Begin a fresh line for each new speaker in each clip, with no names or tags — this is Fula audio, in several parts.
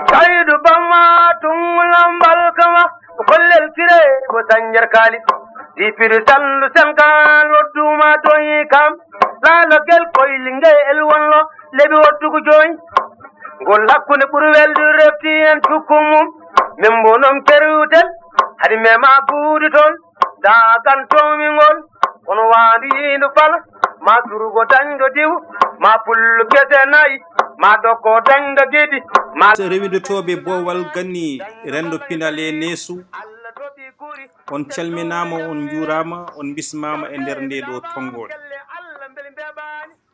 Kaidu bama tungulam balkama kollel kire ko tanjar kali di piru sallu sankan loduma toyi kam la gel koy linge el wonlo lebi wottu ko joy gol hakkune buru weldu refti en tukumum membonom kerutel hadi mema budi ton da kan tomi ngol on wandi indu fala ma turugo tango diw ma pullu kete nayi ma doko tango dedi ma
rewidotoɓe bowal ganni rendo pinale nesu on calminama on juurama on bismama e nder nde ɗo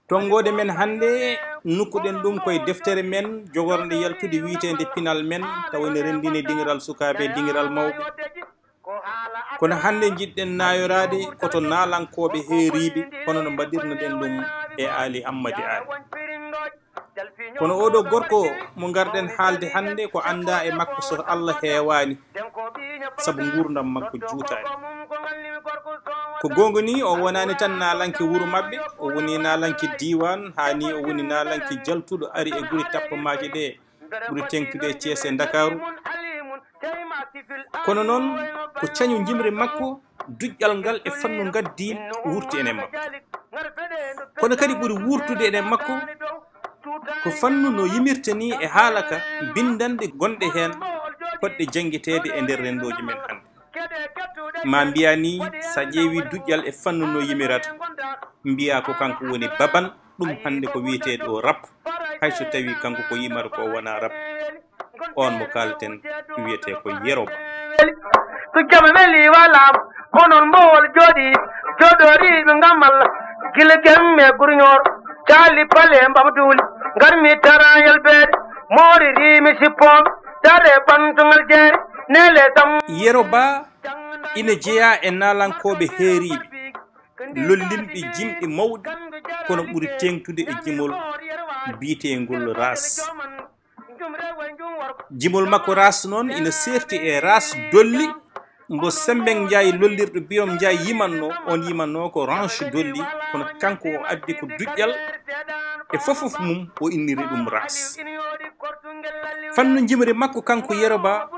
tongode men hande nukkuɗen ɗum koye deftere men jogorde yaltude wiitede pinal men taw ene rendine dingiral sukaɓe dingiral mawɓe kono hande jiɗɗen nayorade koto nalankoɓe heeriɓe hono no mbaɗirno ɗen ɗum e Ali Ammady Ali kono oɗo gorko mo garɗen haalde hande ko anda e makko so Allah heewani saabu gurdam makko juutani ko gonga ni o wonani tan nalanke wuuro mabɓe o woni nalanke diwan hani o woni nalanke jaltuɗo ari e guri tappamaji ɗe ɓuri tengtude e Thiés e Dakaru kono noon ko cañu jimri makko duƴƴal ngal e fannu gaddi wurti enen makko kono kadi ɓuri wurtude enen makko ko fannu no yimirta ni e haalaka bindande gonɗe hen poɗɗe jangguetede e nder rendoji men hande ma mbiya ni sa ƴeewi duƴƴal e fannu no yimirata mbiya ko kanko woni baban ɗum hande ko wiyeteɗo rap hayso tawi kanko ko yimata ko wona rap on mo kalten wiyete ko Yeroba
ko jama meli wala onon mbowol jooɗi jooɗoriɓe ngammal gila gemme gurñor cali pale mbabduli garmi tarayal beede moori rimi sippom tare bantugal jeere nele tam
Yeroba ina jeeya e nalankoɓe heeriɓe lollinɓe jimɗi mawɗi kono ɓuri tengtude e jimol biitengol ras jimol makko ras noon ina serti e ras dolli mbo semben jaayi lollirɗo biyom jaayi yimanno on yimanno ko ranche dolli kono kanko o addi ko duƴƴal e fofof mum o inniri ɗum ras fannu jimri makko kanko Yeroba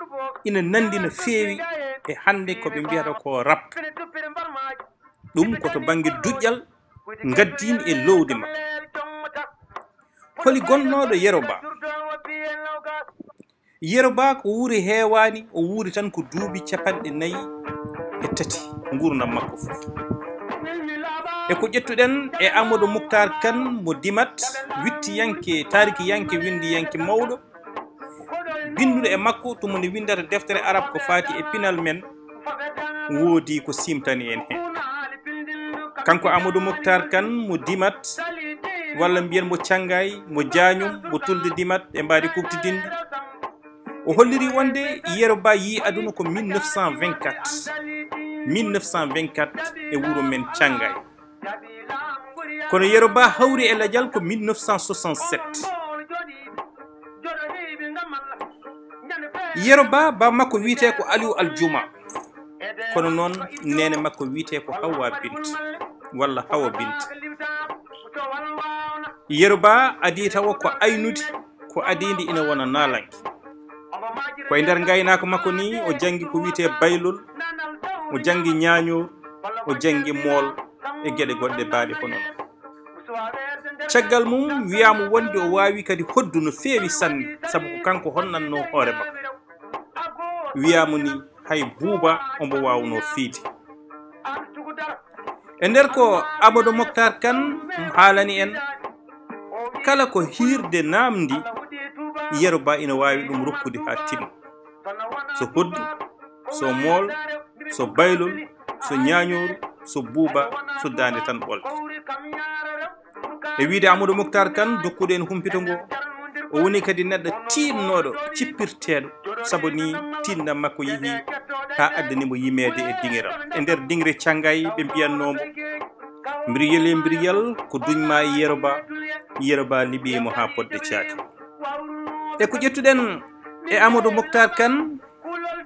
ina nandi no feewi e hande koɓe mbiyata ko rap ɗum koto banggue duƴƴal gaddini e lowdi makko holi gonnoɗo Yeroba ko wuuri heewani o wuuri tan ko duuɓi 43 gurdam makko fof e ko ƴettuɗen e Amadou Moukhtar Kane mo Dimat wittiyanke tarikiyanke windiyanke mawɗo binduɗo e makko tumo ne windata deftere arab ko faati e pinal men woodi ko simtani en hen kanko Amadou Moukhtar Kane mo Dimat walla mbiyen mo Thiangay mo Diagnum mo Tulde Dimat e mbaadi kubtidinde o holliri wonde Yeroba yi aduna ko 1924 e wuro men Thiangay kono Yeroba hawri e ladial ko 1967 Yeroba ba makko wiite ko Aliou Aljuma kono noon nene makko wiite ko Hawa Bint walla Hawa Bint Yeroba adi tawa ko aynude ko adindi ina wona nalanki koye nder gaynako makko ni o jangi ko wiite baylol o jangi ñañor o jangi mool e gueɗe goɗɗe baaɗe hono non caggal mum wiyama wonde o wawi kadi hoddu no feewi sanne saabu ko kanko honnanno hoore makko wiyama ni hay buuba ombo wawno fiide e nder ko Amadou Moukhtar Kane haalani en kala ko hirde namdi Yeroba ina wawi ɗum rokkude ha timma so hoddu so mool so baylol so ñañoru so buuba so dande tan ɓolde e wiide Amadou Moukhtar Kane dokkuɗo en humpito ngo o woni kadi neɗɗo tinnoɗo cippirteɗo saabu ni tinnam makko yeehi ha addanimo yimede e dingiral e nder dingre Thiangay ɓe mbiyannomo mbiriyel ko duñma Yeroba liɓimo ha podde caaki e ko ƴettuɗen e Amadou Moukhtar Kane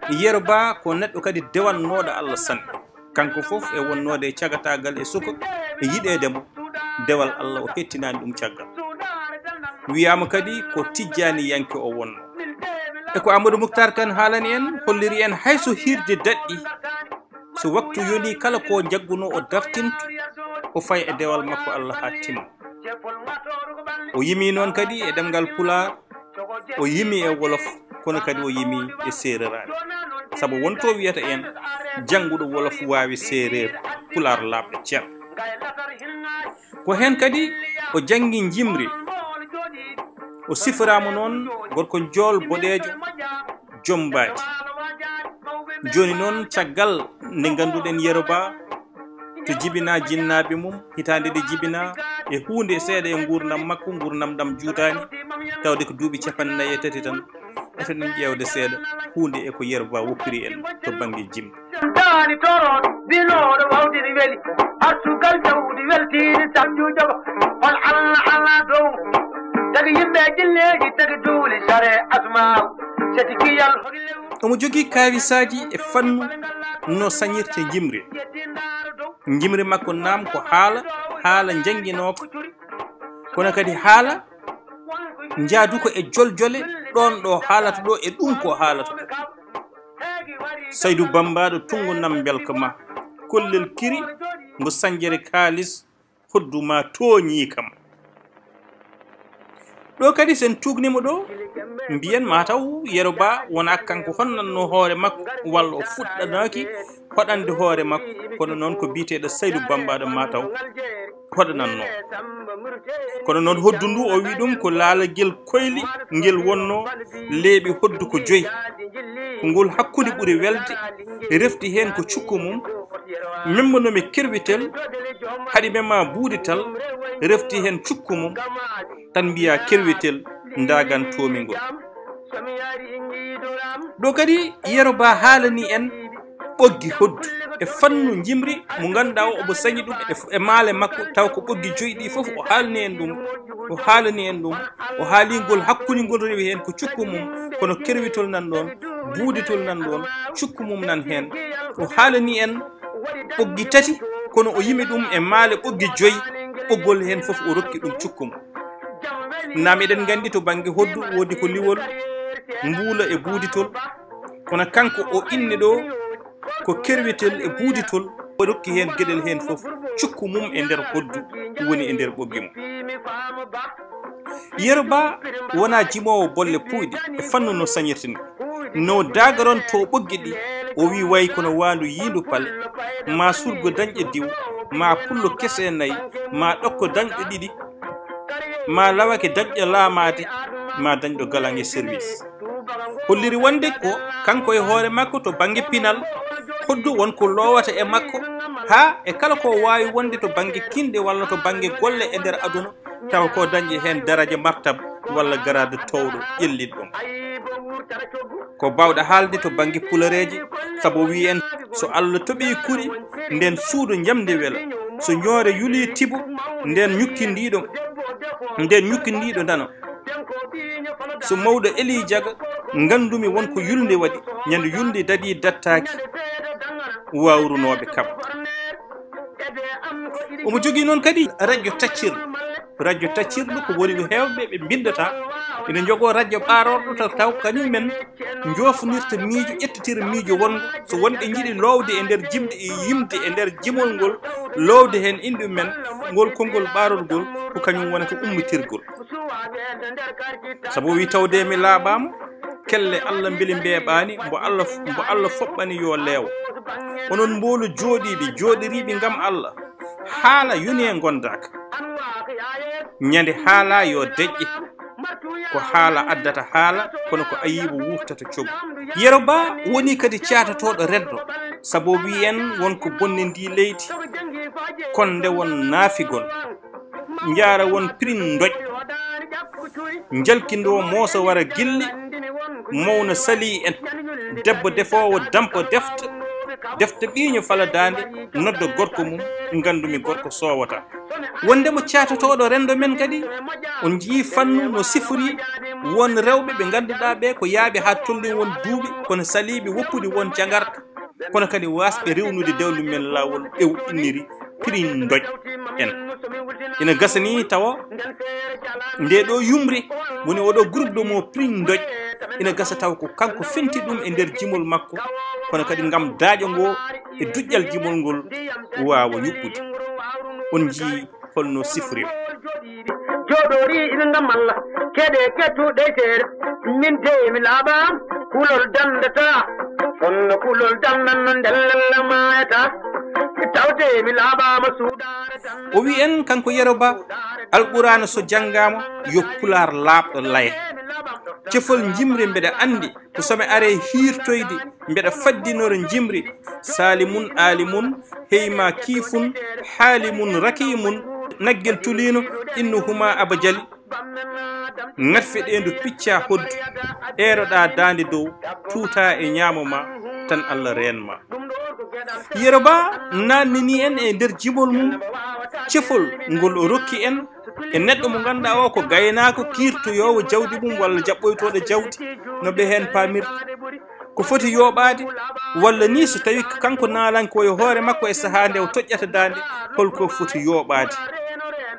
Yeroba ko neɗɗo kadi dewannoɗo Allah sanne kanko fof e wonnode cagatagal e suka e yiɗedemo dewal Allah o hettinani ɗum caggal wiyama kadi ko tijjani yanke o wonno eko Amadou Moukhtar Kane haalani en holliri en hayso hirde daɗɗi so waktu yoni kala ko jagguno o dartinto o fay e dewal makko Allah ha timma o yimi noon kadi e ɗemgal Pulaar o yimi e wolof kono kadi o yimi e seereraade sabu wonto wiyata en jannguɗo wolof waawi séeréer Pulaar laaɓɗe ceerno ko heen kadi o janngi njimri o sifirama noon gorko jool boɗeejo jombaadi joni noon caggal nde ngannduɗen Yeroba to jibina jinnaaɓe mum hitaande nde jibina e huunde seeɗa e gurdam makko gurdam ɗam juutaani tawde ko duuɓi 43 tan eto ɗen ƴeewde seeɗa huunde e ko Yeroba woppiri en to baŋnge jimde
dani toron binoɗo wawdini weeli artugal jawdi weltini samjujogo on Allah dow tagi yimɓe jinneji tagi duuli sare asmaw seti kiyal
omo jogii kaawisaji e fannu no sañirte jimri makko naam ko haala jangguinoko kono kadi haala jaaduko e joljole ɗon ɗo haalata ɗo e ɗum ko haalata Saydou Bambaɗo tungo nam belka ma kollel kiri mbo sanjere kaalis hodduma tooñi kam ɗo kadi sen tugnimo ɗo mbiyen mataw Yeroba wona kanko honnanno hoore makko walla o fuɗɗanaki hoɗande hoore makko kono noon ko biteɗo Saydou Bambaɗo mataw hoɗananno kono noon hoddu ndu o wi ɗum ko laalagel koyli ngel wonno leeɓi hoddu ko 5 ko ngol hakkude ɓuri welde refti hen ko cukku mum membonomi kerwitel haɗi mema buudital refti hen cukku mum tan mbiya kerwitel ndagantomi ngol ɗo kadi Yeroba haalani en ɓoggi hoddu e fannu jimri mo ganduɗa o omo sañi ɗum e maale makko taw ko ɓoggi 5 ɗi fof o haalani en ɗum o haalingol hakkude ngol rewi hen ko cukku mum kono kerwitol nan ɗon buuditol nan ɗon cukku mum nan hen o haalani en ɓoggi 3 kono o yimi ɗum e maale ɓoggi 5 ɓoggol hen fof o rokki ɗum cukku mum nam eɗen gandi to banggue hoddu wodi ko liwol mbuula e buuditol kono kanko o inni ɗo ko kerwitel e buuditol o rokki hen gueɗel hen fof cukku mum e nder hoddu woni e nder ɓoggi mum Yeroba wona jimowo bolle puyɗe e fannu no sañirtini no dagaron to ɓoggi ɗi o wi way kono wandu yindu pale ma surgo dañƴe diw ma pullo kese 4 ma ɗokko dañƴe 2 ma lawake dañƴe laamade ma dañɗo galan e service holliri wonde ko kanko e hoore makko to banggue pinal hoddu wonko lowata e makko ha e kala ko wawi wonde to banggue kinde walla to banggue golle e nder aduna tawa ko dañƴi hen daraja martab walla garade towɗo ƴellidɗum ko bawɗa haalde to banggue pulareji saabu wi en so Allah toɓi kuri nden suudu jamde wela so ñoore yuli tibu nden ñukkindiɗo dano so mawɗo eli jaga gandumi wonko yulde waɗi ñande yulde dadi dattaki wawrunoɓe kam omo jogui noon kadi radio taccirɗo ko woni hewɓe ɓe bindata ene jogo radio ɓarorɗo taw kañumen jofnirta miijo ƴettitira miijo wongo so wonɓe jiiɗi lowde e nder jimde e yimde e nder jimol ngol lowde hen inde men ngol konngol ɓarorgol ko kañum wonata ummitirgol sabu wi tawde mi laaɓama kelle Allah beeli mbeɓani mbo Allah foɓɓani yo leewo onon mbolu jooɗiriɓe ngam Allah haala yoni e gondaka ñande haala yo deƴƴe ko haala addata haala kono ko ayibo wuftata coggu Yeroba woni kadi caatatoɗo reddo sabu wi en wonko bonnendi leydi konde won naafigol njaara won prin doƴ jalkindo mooso wara gilli mawna sali en debbo defowo dampo defte ɓiño fala dande noddo gorko mum gandumi gorko sowata wondemo caatatoɗo rendo men kadi on jii fannu no sifori won rewɓe ɓe ganduɗa ɓe ko yaaɓe ha tolni won duuɓi kono saliɓe woppude won jangarta kono kadi wasɓe rewnude dewlu men lawol inniri prin doƴ en ina gasa ni tawa nde ɗo yumri woni oɗo groupe de mo prin doj ina gasa taw ko kanko fenti ɗum e nder jimol makko kono kadi ngam daaƴo ngo e duƴƴal jimol ngol wawa yuɓɓude on jii holno sifrima
joɗori ina ngam Allah keɗe kettuɗe seere min de mi laaɓa kulol dandata fonno kulol dandanno ndellella mayata tawde mi laaɓama suuɗare
o wi en kanko Yero Ba alqur'ana so janngama yo pular laaɓɗo laya cefol jimri mbeɗa andi ko somi are hirtoyde mbeɗa faddinoro jimri salimun alimun heyma kiifun haalimun rakimun naggel tulino innuhuma abajali ŋatfeɗendu picca hoddu eroɗa dande dow tuuta e ñamoma tan Allah renma Yero Ba nannini en e nder jimol mum cefol ngol o rokki en e neɗɗo mo ganduɗa o ko gaynako kirtoyowo jawdi mum walla jaɓɓoytoɗo jawdi no ɓe hen pamirta ko foti yoɓade walla ni so tawi kanko naalanko e hoore makko e saaha nde o toƴƴata dande holko foti yoɓade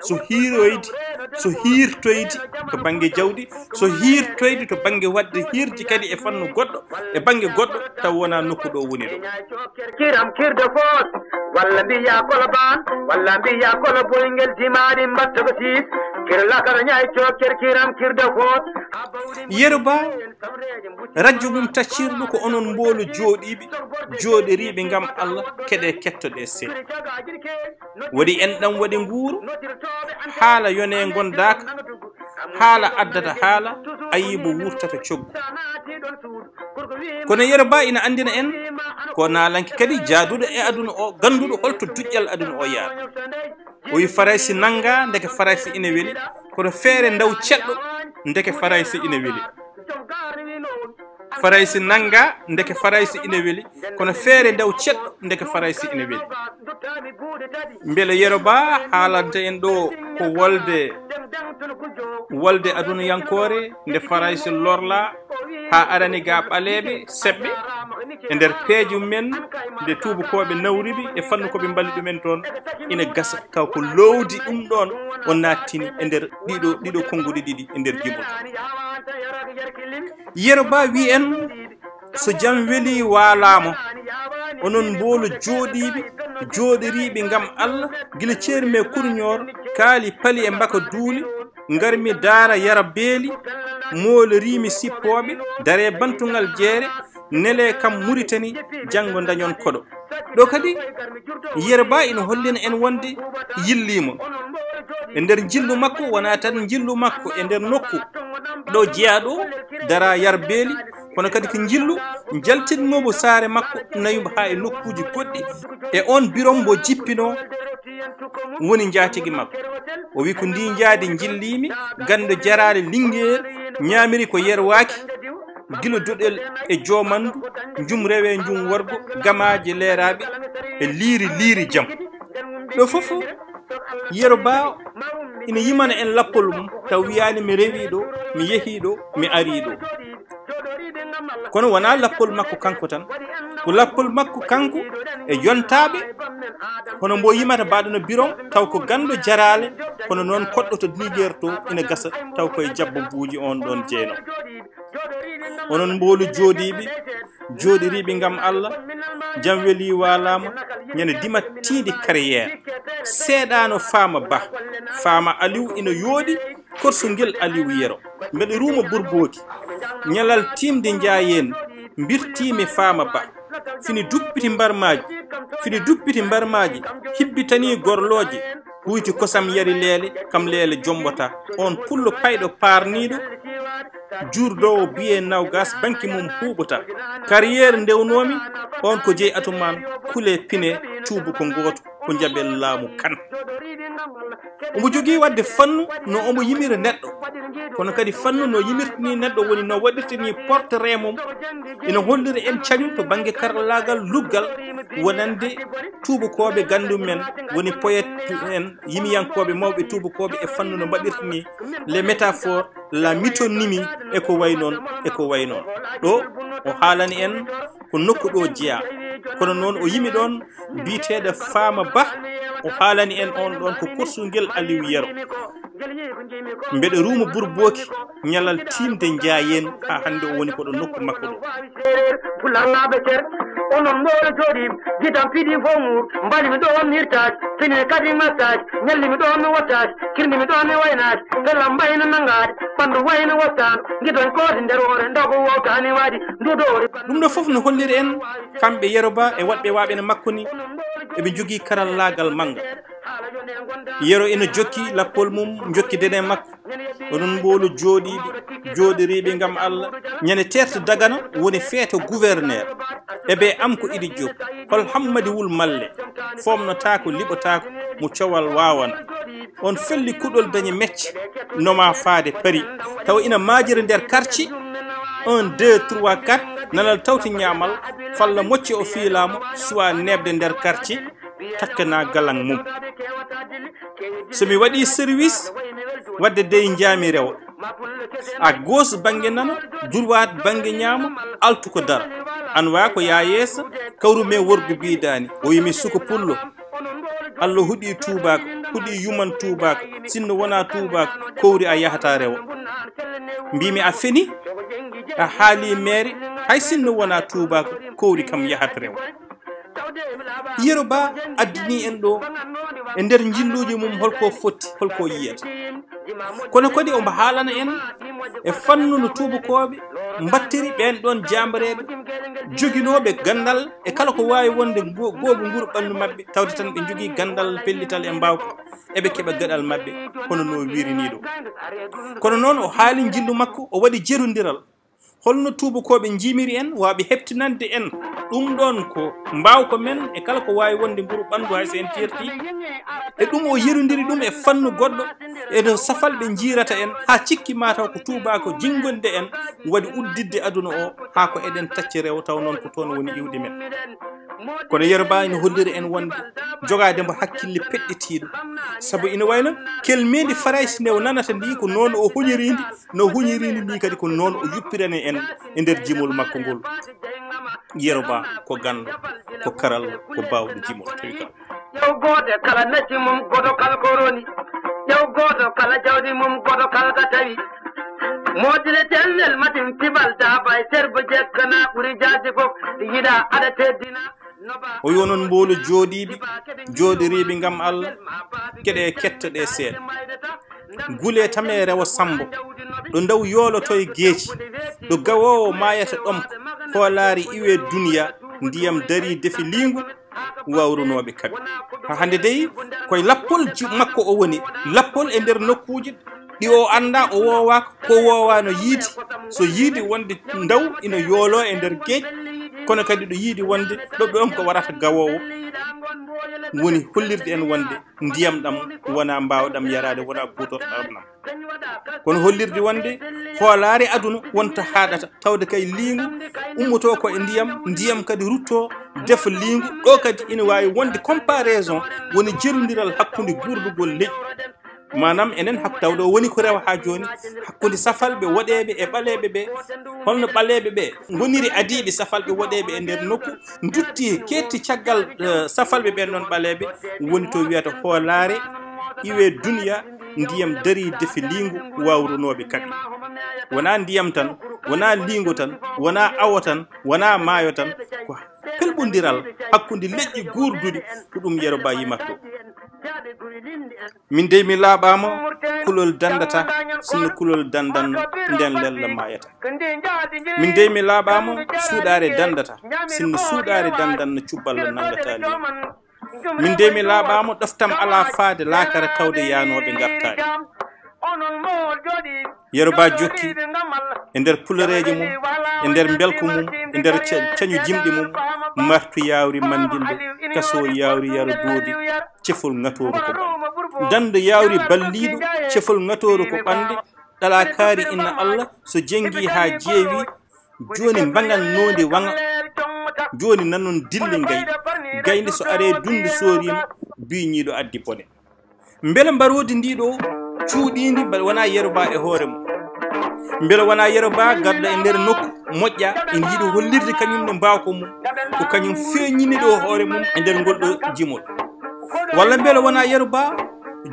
so hiiroyde so hirtoyde to banggue jawdi so hirtoyde to banggue wadde hirji kadi e fannu goɗɗo e banggue goɗɗo taw wona nokku ɗo woni ɗo
kiram kirde foos walla mbiya koloban walla mbiya kolo boyngel dimari mbatta ko siis kirlakara ñay cokker kiram kirde foos
Yero Ba radio mum taccirɗo ko onon mbolo jooɗiriɓe ngam Allah keɗe kettoɗe seeɗa waɗi en ɗam waɗi nguuru haala yone gondaka haala addata haala ayibo wurtata coggu kono Yero Ba ina andina en ko naalanki kadi jaaduɗo e aduna o ganduɗo holto duƴƴal aduna o yaara o wi faraysi nanga ndeke faraysi ina weeli kono feere ndaw ceɗɗo ndeke faraysi ina weeli faraysi nanga ndeke faraysi ina weeli kono feere ndaw ceɗɗo ndeke faraysi ina weeli beele Yero Ba haalanta en ɗo ko wolde aduna yankore nde faraysi lorla ha arani ga ɓaleɓe seɓɓe e nder peeje men nde tubakoɓe nawriɓe e fannu koɓe mballi ɗumen toon ina gasa taw ko lowdi ɗum ɗon o nattini e nder ɗiɗo konnguɗi ɗiɗi e nder jibol Yero Ba wi en so jam weeli waalamo onon mbolo jooɗiriɓe ngam Allah gila ceerme kurñor kaali pali e mbaka duuli ngarmi daara yara beeli moolorimi sippoɓe dare bantugal jeere nele kam Muritani janggo dañon koɗo ɗo kadi Yero Ba ina hollina en wonde yillimo e nder jillu makko wona tan jillu makko e nder nokku ɗo jeeyaɗo dara yar beeli kono kadi ko jillu jaltinnomo saare makko nayumo ha e nokkuji goɗɗi e on birom mbo jippino woni jaatigui makko o wi ko ndi jaadi jillimi gando jarale Linguére ñamiri ko yerwaki gilo doɗel e jomandu jum rewe jum worgo gamaji leeraɓe e liiri jaam ɗo foof Yero Ba ina yimana en lappol mum taw wiyani mi rewi ɗo mi yeehi ɗo mi ari ɗo kono wona lappol makko kanko tan ko lappol makko kanko e yontaɓe hono mbo yimata mbaɗono biron taw ko gando jarale kono noon koɗɗo to Linguére to ina gasa taw koye jabbo buuji on ɗon jeeno onon mbolu jooɗiriɓe ngam Allah jam weeli waalama ñande dimattide carrière seeɗano Fama Aliou ina yooɗi korsogel Aliou Yero mbeɗa ruuma Bourboki ñalal timde jaayen birtimi Fama Ba fini duppiti mbarmaji hibbitani gorloje huyti kosam yari leele kam leele jombota on pullo payɗo parniɗo jurdowo biye nawgas banki mum huɓota carrière ndewnomi on ko jeeyi atuman kule pine cuubu ko goto ko jabel laamu kan omo jogui wadde fannu no omo yimira neɗɗo kono kadi fannu no yimirtini neɗɗo woni no waɗirtini portrait mum ina holliri en cañu to banggue karallagal luggal wonande tubakoɓe gandum men woni poète en yimiyankoɓe mawɓe tubakoɓe e fannu no mbaɗirtini les métaphores la mitonimi eko way noon eko way noon ɗo o haalani en ko nokku ɗo jeeya kono noon o yimi ɗon biyeteɗo Fama Ba o haalani en on ɗon ko korsugel Aliou Yero mbeɗa ruuma Bourboki ñalal timde Ndiayen ha hande o woni koɗo nokku makko ɗo
fulangaɓe cer onon mboɗo jooɗi jitam piɗi fo mur mbalimi ɗo on hirtage fini kadi massage ñallimi ɗo mi wattage kirnimi ɗo mi waynade fella mbayno nangade ɓandu wayno wattano guiton kooti nder hoore ndogo wowtani waɗi ndudori
ɗum ɗo foof no holliri en kamɓe Yero Ba e waɗɓe waɓene makko ni eɓe jogui karallagal manga Yero ina jokki lappol mum jokkidene makko onon mbolo jooɗiriɓe gam Allah ñande terto Dagana woni feeto gouverneur eɓe am ko Idi Diop hol Hammadi Wul Malle fomnotako liɓotako mo cowal wawana on felli kuɗol dañi mecce noma faade Paris taw ina majiri nder quartier 1 2 3 4 nanal tawti ñamal falla mocce o fiilamo soit nebde nder quartier takkana galang mum somi waɗi service wadde dey jaami rewa à gauche banggue nano droite banggue ñaama altu ko dara an wa ko ya yeesa kawru me worgo biidani o yimi suko pullo Allah huɗi tubako huɗi yuman tubako sinno wona tubako kowri a yahata rewa mbimi a feni a haali maire hay sinno wona tubako kowri kam yahata rewa Yero Ba addini en ɗo e nder jilluji mum holko foti holko yiyata kono kadi omo haalana en e fannuno tubakoɓe mbattiri ɓen ɗon jambareɓe joguinoɓe gandal e kala ko wawi wonde gooɓe nguru ɓandu mabɓe tawde tan ɓe jogui gandal pellital e mbawko eɓe keeɓa gaɗal mabɓe hono no wiriniɗo kono noon o haali jillu makko o waɗi jerodiral holno tubakoɓe jimiri en waɓe heptinande en ɗum ɗon ko mbawko men e kala ko wawi wonde nguru ɓandu hay so en terti e ɗum o yerodiri ɗum e fannu goɗɗo eno safalɓe jirata en ha cikki mataw ko tubako jingonde en waɗi uddidde aduna o ha ko eɗen tacci rew taw noon ko toon woni iwde men kono Yero Ba ina holliri en wonde jogade mbo hakkille peɗɗitiɗo saabu ina wayno kelmedi Faraysi nde o nanata ndi ko noon o huñirindi no huñirindi ni kadi ko noon o yuppirane en e nder jimol makko ngol Yero Ba ko gando ko karal ko bawɗo jimol tawi kam
yow gooto kala nacci mum goto kala ko roni yow gooto kala jawdi mum goto kala ka tawi moƴƴile tellel matin tibal daaba e serbo jekkana ɓuuri jaasi fof yiɗa aɗa teddina
o wi onon mbolo jooɗiriɓe gam Allah gueɗe kettoɗe seeɗa guule tame rewa Sambo ɗo daw yooloto e geeci ɗo gawowo mayata ɗomko hoolaari iwe duniya ndiyam dari defi lingu wawrunoɓe kaɓe ha hande dey koye lappol makko o woni lappol e nder nokkuji ɗi o anda o wowaka ko wowano yiidi so yiidi wonde ndaw ina yoolo e nder geej kono kadi ɗo yiidi wonde ɗo ɗon ko warata gawowo woni hollirde en wonde ndiyam ɗam wona mbawɗam yarade wona kutorɗam ɗam kono hollirde wonde hoolare aduna wonta haɗata tawde kay lingu ummoto ko e ndiyam kadi rutto defa lingu ɗo kadi ina wawi wonde comparaison woni jerodiral hakkude gurdugol leƴƴi manam enen tawɗo woni ko rewa ha joni hakkude safalɓe woɗeɓe e ɓaleɓe ɓe holno ɓaleɓe ɓe goniri adiɓe safalɓe woɗeɓe e nder nokku dutti ketti caggal safalɓe ɓen ɗon ɓaleɓe woni to wiyata hoolare iwe duniya ndiyam dari defi lingu wawrunoɓe kaɓe wona ndiyam tan wona lingu tan wona awo tan wona maayo tan ko pelɓodiral hakkude leƴƴi gurduɗi ko ɗum Yero Ba yimatto min dey mi laaɓama kulol dandata sinno kulol dandanno nden lella mayata min dey mi laaɓama suuɗare dandata sinno suuɗare dandanno cubballa nangata li min dey mi laaɓama ɗoftam ala faade laakara tawde yanoɓe gartade Yero Ba jokki e nder puloreji mum e nder belko mum e nder cañu jimɗi mum martu yawri mandilde kaso yawri yaro doodi cefol ngatoru ko ɓande dando yawri balliɗo cefol ngatoru ko ɓande ɗala kaari inna Allah so jengi ha jeewi joni mbagal nonde waŋa joni nanon dille gaynde so are dunde sorima biñiɗo addi bone beele mbarodi ndiɗo cuuɗidi wona Yero Ba e hoore mum mbela wona yero ba garda e nder nokku moƴƴa en yiiɗi hollirde kañum ne mbawko mum ko kañum feeñini ɗo hoore mum e nder ngol ɗo jimol walla mbela wona yero ba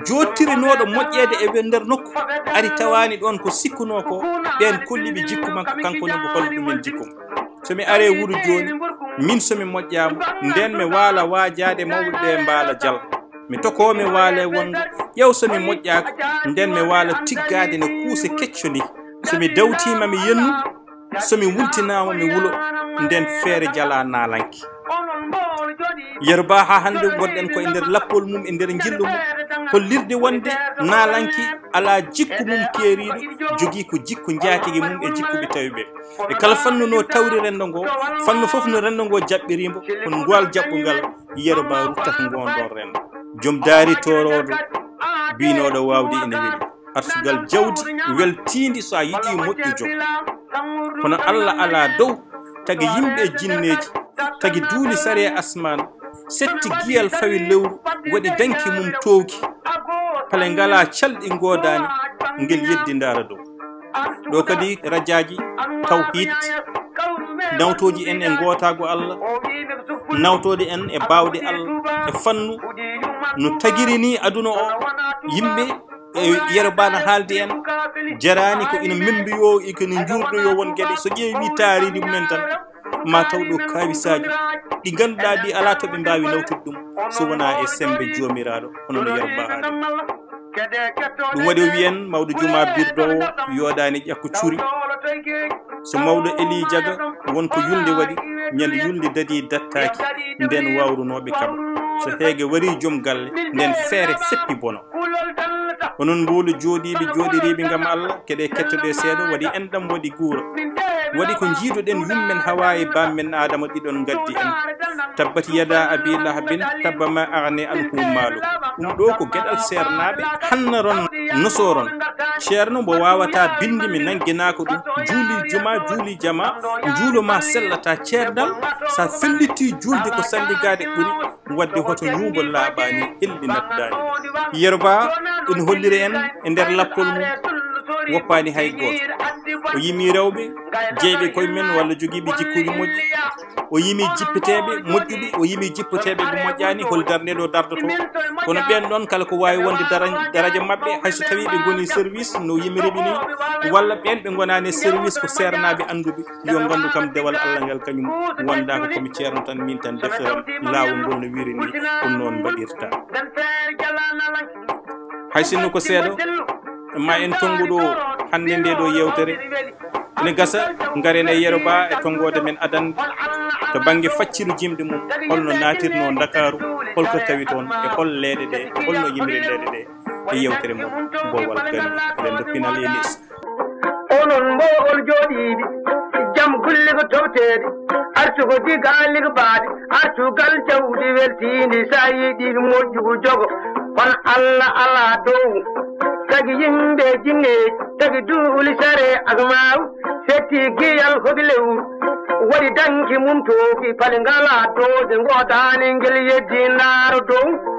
jottirinoɗo moƴƴede e nder nokku ari tawani ɗon ko sikkuno ko ɗen kolliɓe jikku makko kanko ne ko holɗumen jikkum somi are wuro joni min somi moƴƴama nden mi waala waajade mawɓe ɓe mbaala jal mi tokomi waale wongo ƴew somi moƴƴaka nden mi waala tiggade no kuuse kecco ndi somi dawtima mi yennu somi wultinama mi wulo nden feere jala naalanki yerba ha hande gonɗen ko e nder lappol mum e nder jillu mum hollirde wonde naalanki ala jikku mum keeriɗo jogui ko jikku jaatigui mum e jikkuɓe tawi ɓe e kala fannu no tawri rendo ngo fannu foof no rendo ngo jaɓɓirimo kono ngwal jaɓɓungal yeroba ruttata ngonɗon rendo joom daari torodo binoɗo wawde ene weeli arsugal jawdi weltindi so a yiiɗi moƴƴu joom kono Allah ala dow tagi yimɓe jinneji tagi duuli sare asman setti giyal fawi lewru waɗi danki mum towki pale ngala calɗi godani ngel yeddi ndara dow ɗo kadi radjaji tawhid nawtoji en e gotago Allah nawtode en e bawde Allah e fannu no tagirini aduna o yimɓe yerobaano haalde en jarani ko ina membiyo e ko no jurɗoyo won gueɗe so ƴeewi taaridi mumen tan ma taw ɗo kawisaji ɗi ganduɗa ɗi ala to ɓe mbawi nawtude ɗum so wona e sembe jomiraɗo hono no yeroba haali ɗum waɗi o wiyen mawɗo juma birdowo yoɗani ƴakko cuuri so mawɗo Eli Diaga wonko yulde waɗi ñande yulde dadi dattaki nden wawrunoɓe kaɓa so heege wari joom galle nden feere seppi bono onon mbolo jooɗiɓe jooɗiriɓe gam Allah keɗe kettoɗe seeɗa waɗi enɗam waɗi guura waɗi ko jiidoɗen yummen hawa e bammen adama ɗiɗon gaddi en tabbat yada abi lahabin tabba ma arne anhu maalo ɗum ɗo ko gueɗal sernaɓe hannaron nosoron ceerno mbo wawata bindi mi nangguinako ɗum juuli juma juuli jama juuloma sellata ceerdal sa felliti julde ko salligade ɓuuri wadde hoto ñuubo laaɓani helli nattudani yeroba ɗum holliri en e nder lappol mum woppani hay goto o yimi rewɓe jeeyɓe koye men walla joguiɓe jikkuji moƴƴi o yimi jippeteɓe moƴƴuɓe o yimi jippeteɓe ɓe moƴƴani hol darndeɗo dardoto kono ɓen ɗon kala ko wawi wonde daraja mabɓe hayso tawi ɓe goni service no yimiriɓe ni walla ɓen ɓe gonani service ko sernaɓe anduɓe yo gandu kam dewal Allah ngal kañum wondaka komi ceerno tan min tan defteram lawol ngol no wiiri ni ɗum noon mbaɗirta hay sinno ko seeɗa ma en tonguɗo hande nde ɗo yewtere ene gasa garen e yeroba e tongode men adande to banggue facciru jimɗe mum holno natirno Dakaru holko tawi toon e hol leeɗe ɗe holno yimiri leeɗe ɗe e yewtere mon bowal gani eɗen doppinal e lis
onon mbowol jooɗiɓe jam gulle ko towtede artugo digalig baade artugal jawdi weltindi sa yiiɗi moƴƴugo jogo kono Allah ala dow tagi yimɓe jinneji tagi duuli sare asmaw setti giyal hoɓi lewru waɗi danki mum tooki pale ngala doode godani ngel yeddi ndaaro dow